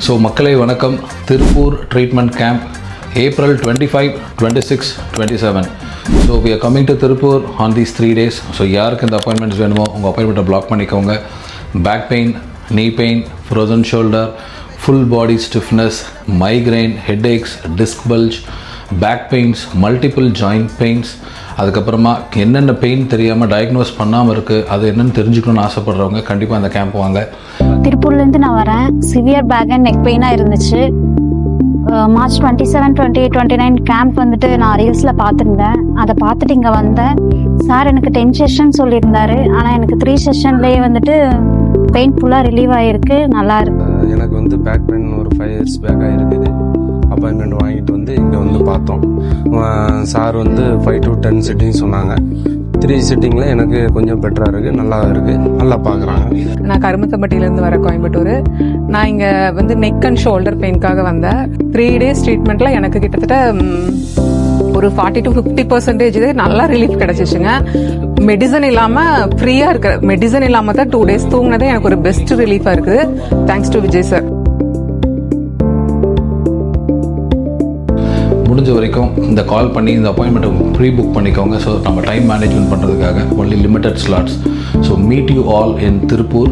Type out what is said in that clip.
So மக்களை வணக்கம். Tiruppur treatment camp April 25, 26, 27. So we are coming to Tiruppur on these 3 days. So யாருக்கு இந்த appointments வேணுமோ உங்கள் அப்பாயின்மெண்ட்டை பிளாக் பண்ணிக்கோங்க. Back pain, knee pain, frozen shoulder, full body stiffness, migraine, headaches, disc bulge, back pains, multiple joint pains, அதுக்கப்புறமா என்னென்ன pain தெரியாமல் diagnose பண்ணாமல் இருக்குது அது என்னென்னு தெரிஞ்சுக்கணும்னு ஆசைப்படுறவங்க கண்டிப்பாக அந்த கேம்ப் வாங்க. திருப்பூர்லேருந்து நான் வரேன். சிவியர் பேக் அண்ட் நெக் பெயினாக இருந்துச்சு. March 27, 28, 29 கேம்ப் வந்துட்டு நான் ரீல்ஸில் பார்த்துருந்தேன். அதை பார்த்துட்டு இங்கே வந்தேன். சார் எனக்கு 10 செஷன் சொல்லியிருந்தாரு. ஆனால் எனக்கு 3 செஷன்லேயே வந்துட்டு பெயின் ஃபுல்லாக ரிலீவ் ஆகிருக்கு. நல்லா இருக்கு. எனக்கு வந்து பேக் பெயின் ஒரு 5 years பேக்காக இருக்குது. அப்பாயின்மெண்ட் வாங்கிட்டு வந்து இங்கே வந்து பார்த்தோம். சார் வந்து 5 to 10 சிட்டிங் சொன்னாங்க. 3 சிட்டிங்கில் எனக்கு கொஞ்சம் பெட்டராக இருக்குது, நல்லா இருக்குது, நல்லா பார்க்குறாங்க. நான் கருமத்தம்பட்டியிலேருந்து வரேன், கோயம்புத்தூர். நான் இங்கே வந்து நெக் அண்ட் ஷோல்டர் பெயின்காக வந்தேன். 3 days ட்ரீட்மெண்ட்டில் எனக்கு கிட்டத்தட்ட ஒரு 40 to 50% நல்லா ரிலீஃப் கிடச்சிச்சுங்க. மெடிசன் இல்லாமல் ஃப்ரீயாக இருக்கிற மெடிசன் இல்லாமல் தான் 2 days தூங்கினதே எனக்கு ஒரு பெஸ்ட் ரிலீஃபாக இருக்குது. Thanks to Vijay sir. முடிஞ்ச வரைக்கும் இந்த கால் பண்ணி இந்த அப்பாயின்மெண்ட்டை ப்ரீ புக் பண்ணிக்கோங்க. ஸோ நம்ம டைம் மேனேஜ்மெண்ட் பண்ணுறதுக்காக only limited slots. So meet you all in Tiruppur.